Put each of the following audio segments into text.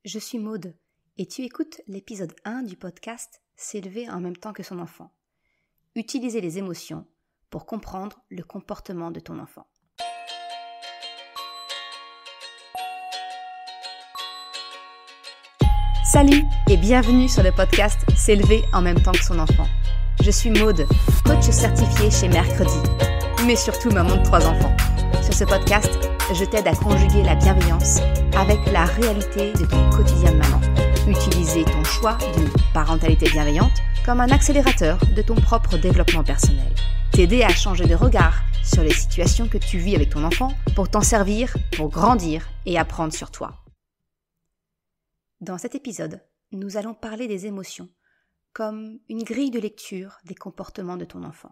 Je suis Maude et tu écoutes l'épisode 1 du podcast S'élever en même temps que son enfant. Utiliser les émotions pour comprendre le comportement de ton enfant. Salut et bienvenue sur le podcast S'élever en même temps que son enfant. Je suis Maude, coach certifiée chez Mercredi, mais surtout maman de 3 enfants. Sur ce podcast, je t'aide à conjuguer la bienveillance avec la réalité de ton quotidien de maman. Utiliser ton choix d'une parentalité bienveillante comme un accélérateur de ton propre développement personnel. T'aider à changer de regard sur les situations que tu vis avec ton enfant pour t'en servir, pour grandir et apprendre sur toi. Dans cet épisode, nous allons parler des émotions comme une grille de lecture des comportements de ton enfant.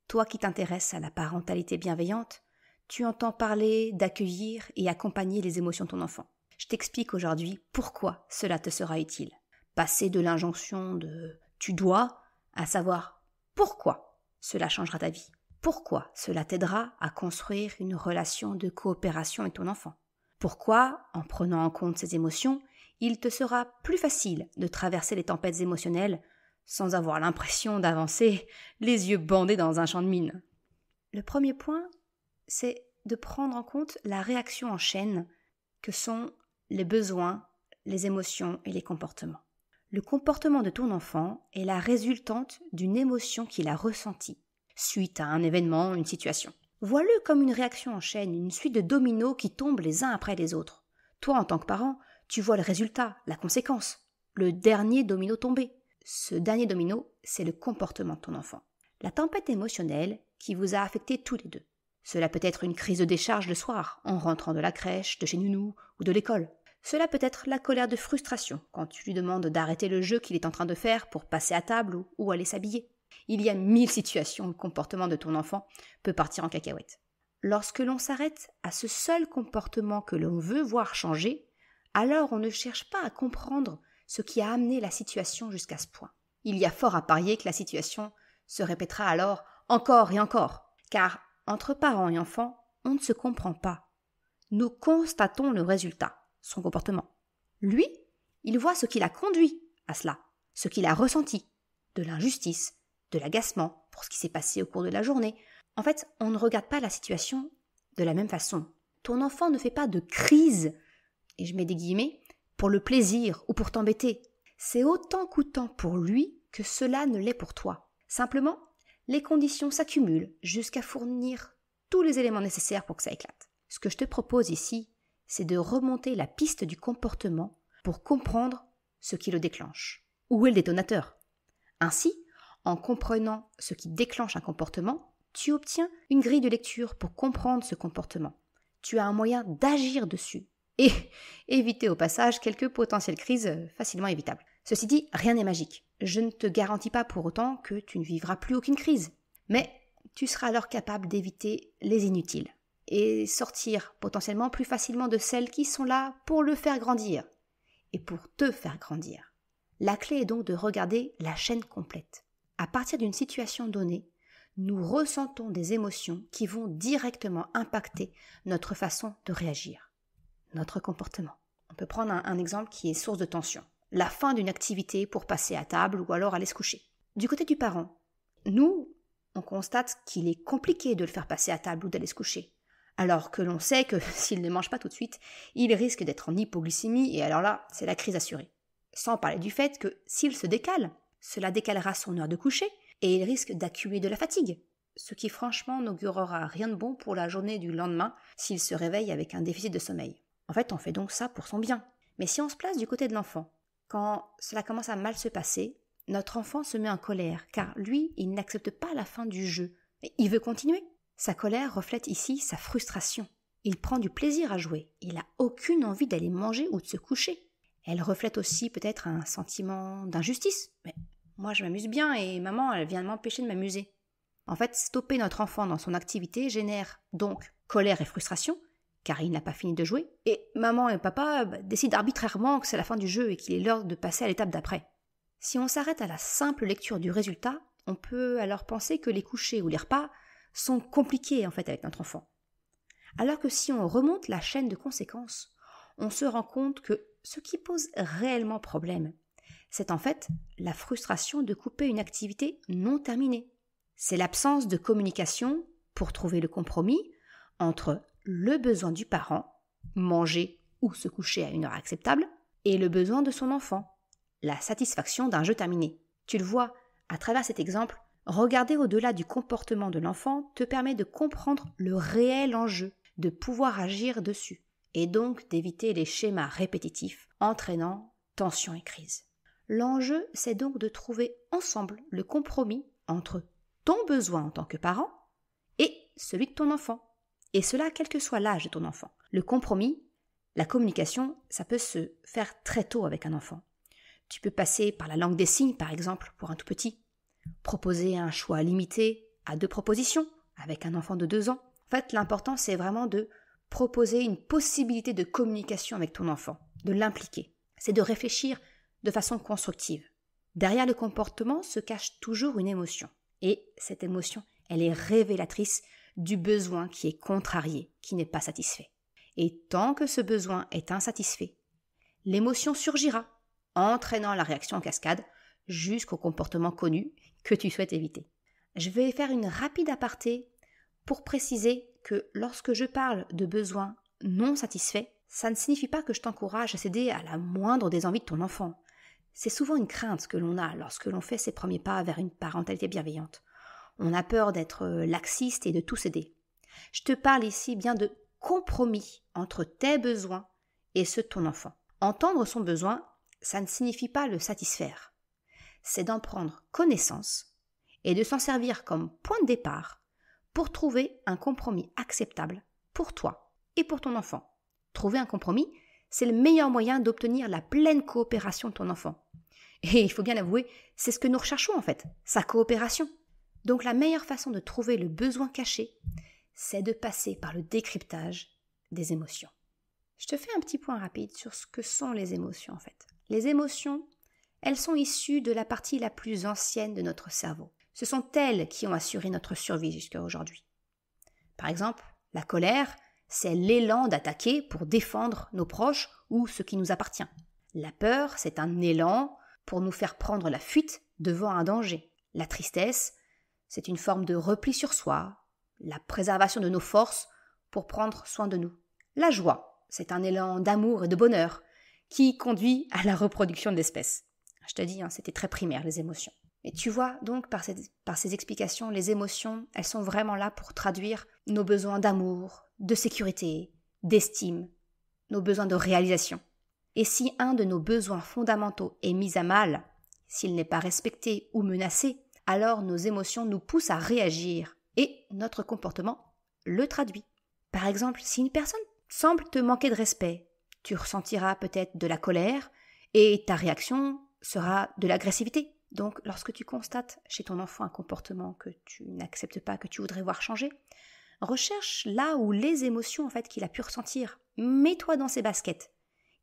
Toi qui t'intéresses à la parentalité bienveillante, tu entends parler d'accueillir et accompagner les émotions de ton enfant. Je t'explique aujourd'hui pourquoi cela te sera utile. Passer de l'injonction de « tu dois » à savoir pourquoi cela changera ta vie. Pourquoi cela t'aidera à construire une relation de coopération avec ton enfant. Pourquoi, en prenant en compte ces émotions, il te sera plus facile de traverser les tempêtes émotionnelles sans avoir l'impression d'avancer les yeux bandés dans un champ de mine. Le premier point, c'est de prendre en compte la réaction en chaîne que sont les besoins, les émotions et les comportements. Le comportement de ton enfant est la résultante d'une émotion qu'il a ressentie suite à un événement, une situation. Vois-le comme une réaction en chaîne, une suite de dominos qui tombent les uns après les autres. Toi, en tant que parent, tu vois le résultat, la conséquence, le dernier domino tombé. Ce dernier domino, c'est le comportement de ton enfant. La tempête émotionnelle qui vous a affecté tous les deux. Cela peut être une crise de décharge le soir, en rentrant de la crèche, de chez Nounou ou de l'école. Cela peut être la colère de frustration, quand tu lui demandes d'arrêter le jeu qu'il est en train de faire pour passer à table ou aller s'habiller. Il y a 1000 situations où le comportement de ton enfant peut partir en cacahuète. Lorsque l'on s'arrête à ce seul comportement que l'on veut voir changer, alors on ne cherche pas à comprendre ce qui a amené la situation jusqu'à ce point. Il y a fort à parier que la situation se répétera alors encore et encore, car entre parents et enfants, on ne se comprend pas. Nous constatons le résultat, son comportement. Lui, il voit ce qui l'a conduit à cela, ce qu'il a ressenti, de l'injustice, de l'agacement pour ce qui s'est passé au cours de la journée. En fait, on ne regarde pas la situation de la même façon. Ton enfant ne fait pas de crise, et je mets des guillemets, pour le plaisir ou pour t'embêter. C'est autant coûtant pour lui que cela ne l'est pour toi. Simplement, les conditions s'accumulent jusqu'à fournir tous les éléments nécessaires pour que ça éclate. Ce que je te propose ici, c'est de remonter la piste du comportement pour comprendre ce qui le déclenche. Où est le détonateur ? Ainsi, en comprenant ce qui déclenche un comportement, tu obtiens une grille de lecture pour comprendre ce comportement. Tu as un moyen d'agir dessus et éviter au passage quelques potentielles crises facilement évitables. Ceci dit, rien n'est magique. Je ne te garantis pas pour autant que tu ne vivras plus aucune crise. Mais tu seras alors capable d'éviter les inutiles et sortir potentiellement plus facilement de celles qui sont là pour le faire grandir et pour te faire grandir. La clé est donc de regarder la chaîne complète. À partir d'une situation donnée, nous ressentons des émotions qui vont directement impacter notre façon de réagir, notre comportement. On peut prendre un exemple qui est source de tension. La fin d'une activité pour passer à table ou alors aller se coucher. Du côté du parent, nous, on constate qu'il est compliqué de le faire passer à table ou d'aller se coucher, alors que l'on sait que s'il ne mange pas tout de suite, il risque d'être en hypoglycémie et alors là, c'est la crise assurée. Sans parler du fait que s'il se décale, cela décalera son heure de coucher et il risque d'accumuler de la fatigue, ce qui franchement n'augurera rien de bon pour la journée du lendemain s'il se réveille avec un déficit de sommeil. En fait, on fait donc ça pour son bien. Mais si on se place du côté de l'enfant, quand cela commence à mal se passer, notre enfant se met en colère, car lui, il n'accepte pas la fin du jeu. Et il veut continuer. Sa colère reflète ici sa frustration. Il prend du plaisir à jouer. Il n'a aucune envie d'aller manger ou de se coucher. Elle reflète aussi peut-être un sentiment d'injustice. Mais moi, je m'amuse bien et maman, elle vient de m'empêcher de m'amuser. En fait, stopper notre enfant dans son activité génère donc colère et frustration, car il n'a pas fini de jouer, et maman et papa décident arbitrairement que c'est la fin du jeu et qu'il est l'heure de passer à l'étape d'après. Si on s'arrête à la simple lecture du résultat, on peut alors penser que les couchers ou les repas sont compliqués en fait avec notre enfant. Alors que si on remonte la chaîne de conséquences, on se rend compte que ce qui pose réellement problème, c'est en fait la frustration de couper une activité non terminée. C'est l'absence de communication pour trouver le compromis entre le besoin du parent, manger ou se coucher à une heure acceptable, et le besoin de son enfant, la satisfaction d'un jeu terminé. Tu le vois, à travers cet exemple, regarder au-delà du comportement de l'enfant te permet de comprendre le réel enjeu, de pouvoir agir dessus, et donc d'éviter les schémas répétitifs entraînant tension et crise. L'enjeu, c'est donc de trouver ensemble le compromis entre ton besoin en tant que parent et celui de ton enfant. Et cela, quel que soit l'âge de ton enfant. Le compromis, la communication, ça peut se faire très tôt avec un enfant. Tu peux passer par la langue des signes, par exemple, pour un tout petit. Proposer un choix limité à 2 propositions avec un enfant de 2 ans. En fait, l'important, c'est vraiment de proposer une possibilité de communication avec ton enfant, de l'impliquer. C'est de réfléchir de façon constructive. Derrière le comportement se cache toujours une émotion. Et cette émotion, elle est révélatrice du besoin qui est contrarié, qui n'est pas satisfait. Et tant que ce besoin est insatisfait, l'émotion surgira, entraînant la réaction en cascade jusqu'au comportement connu que tu souhaites éviter. Je vais faire une rapide aparté pour préciser que lorsque je parle de besoins non satisfaits, ça ne signifie pas que je t'encourage à céder à la moindre des envies de ton enfant. C'est souvent une crainte que l'on a lorsque l'on fait ses premiers pas vers une parentalité bienveillante. On a peur d'être laxiste et de tout céder. Je te parle ici bien de compromis entre tes besoins et ceux de ton enfant. Entendre son besoin, ça ne signifie pas le satisfaire. C'est d'en prendre connaissance et de s'en servir comme point de départ pour trouver un compromis acceptable pour toi et pour ton enfant. Trouver un compromis, c'est le meilleur moyen d'obtenir la pleine coopération de ton enfant. Et il faut bien l'avouer, c'est ce que nous recherchons en fait, sa coopération. Donc la meilleure façon de trouver le besoin caché, c'est de passer par le décryptage des émotions. Je te fais un petit point rapide sur ce que sont les émotions en fait. Les émotions, elles sont issues de la partie la plus ancienne de notre cerveau. Ce sont elles qui ont assuré notre survie jusqu'à aujourd'hui. Par exemple, la colère, c'est l'élan d'attaquer pour défendre nos proches ou ce qui nous appartient. La peur, c'est un élan pour nous faire prendre la fuite devant un danger. La tristesse, c'est une forme de repli sur soi, la préservation de nos forces pour prendre soin de nous. La joie, c'est un élan d'amour et de bonheur qui conduit à la reproduction de l'espèce. Je te dis, c'était très primaire les émotions. Et tu vois donc par ces explications, les émotions, elles sont vraiment là pour traduire nos besoins d'amour, de sécurité, d'estime, nos besoins de réalisation. Et si un de nos besoins fondamentaux est mis à mal, s'il n'est pas respecté ou menacé, alors nos émotions nous poussent à réagir et notre comportement le traduit. Par exemple, si une personne semble te manquer de respect, tu ressentiras peut-être de la colère et ta réaction sera de l'agressivité. Donc, lorsque tu constates chez ton enfant un comportement que tu n'acceptes pas, que tu voudrais voir changer, recherche là où les émotions qu'il a pu ressentir. Mets-toi dans ses baskets.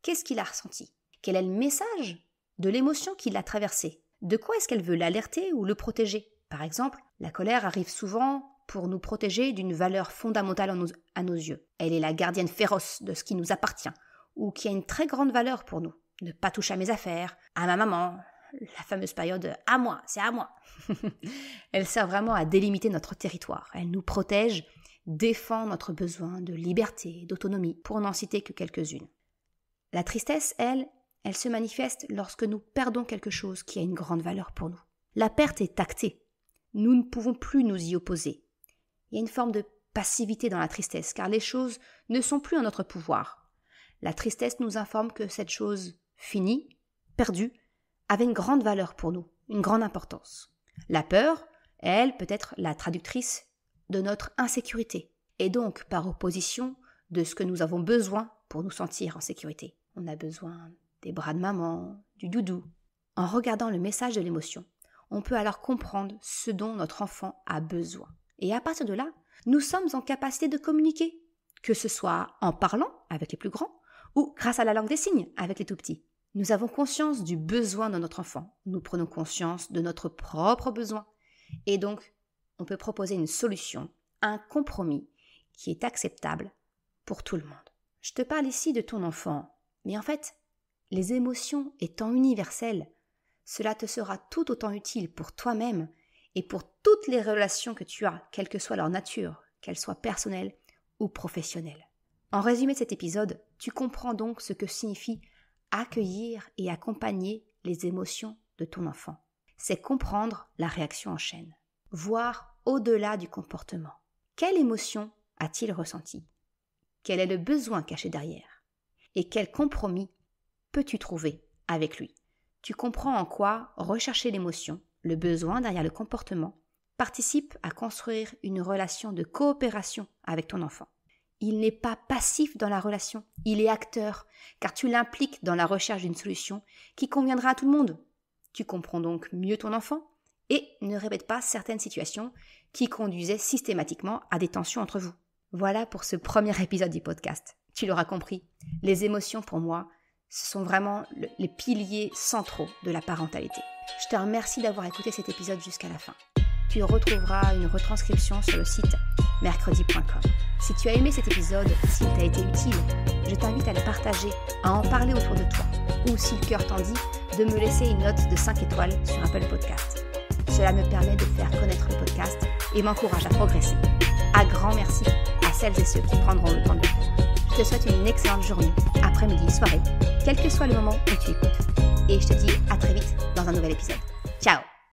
Qu'est-ce qu'il a ressenti? Quel est le message de l'émotion qui l'a traversée? De quoi est-ce qu'elle veut l'alerter ou le protéger? Par exemple, la colère arrive souvent pour nous protéger d'une valeur fondamentale à nos yeux. Elle est la gardienne féroce de ce qui nous appartient ou qui a une très grande valeur pour nous. Ne pas toucher à mes affaires, à ma maman, la fameuse période « à moi, c'est à moi ». Elle sert vraiment à délimiter notre territoire. Elle nous protège, défend notre besoin de liberté, d'autonomie, pour n'en citer que quelques-unes. La tristesse, elle se manifeste lorsque nous perdons quelque chose qui a une grande valeur pour nous. La perte est actée. Nous ne pouvons plus nous y opposer. Il y a une forme de passivité dans la tristesse, car les choses ne sont plus en notre pouvoir. La tristesse nous informe que cette chose finie, perdue, avait une grande valeur pour nous, une grande importance. La peur, elle, peut être la traductrice de notre insécurité, et donc par opposition de ce que nous avons besoin pour nous sentir en sécurité. On a besoin des bras de maman, du doudou. En regardant le message de l'émotion, on peut alors comprendre ce dont notre enfant a besoin. Et à partir de là, nous sommes en capacité de communiquer, que ce soit en parlant avec les plus grands ou grâce à la langue des signes avec les tout petits. Nous avons conscience du besoin de notre enfant. Nous prenons conscience de notre propre besoin. Et donc, on peut proposer une solution, un compromis qui est acceptable pour tout le monde. Je te parle ici de ton enfant, mais en fait, les émotions étant universelles, cela te sera tout autant utile pour toi-même et pour toutes les relations que tu as, quelle que soit leur nature, qu'elles soient personnelles ou professionnelles. En résumé de cet épisode, tu comprends donc ce que signifie accueillir et accompagner les émotions de ton enfant. C'est comprendre la réaction en chaîne, voir au-delà du comportement. Quelle émotion a-t-il ressenti? Quel est le besoin caché derrière? Et quel compromis peux-tu trouver avec lui? Tu comprends en quoi rechercher l'émotion, le besoin derrière le comportement, participe à construire une relation de coopération avec ton enfant. Il n'est pas passif dans la relation, il est acteur, car tu l'impliques dans la recherche d'une solution qui conviendra à tout le monde. Tu comprends donc mieux ton enfant et ne répète pas certaines situations qui conduisaient systématiquement à des tensions entre vous. Voilà pour ce premier épisode du podcast. Tu l'auras compris, les émotions pour moi, ce sont vraiment les piliers centraux de la parentalité. Je te remercie d'avoir écouté cet épisode jusqu'à la fin. Tu retrouveras une retranscription sur le site mercredi.com. Si tu as aimé cet épisode, s'il t'a été utile, je t'invite à le partager, à en parler autour de toi, ou si le cœur t'en dit, de me laisser une note de 5 étoiles sur Apple Podcast. Cela me permet de faire connaître le podcast et m'encourage à progresser. Un grand merci à celles et ceux qui prendront le temps de le faire. Je te souhaite une excellente journée, après-midi, soirée, quel que soit le moment où tu écoutes. Et je te dis à très vite dans un nouvel épisode. Ciao!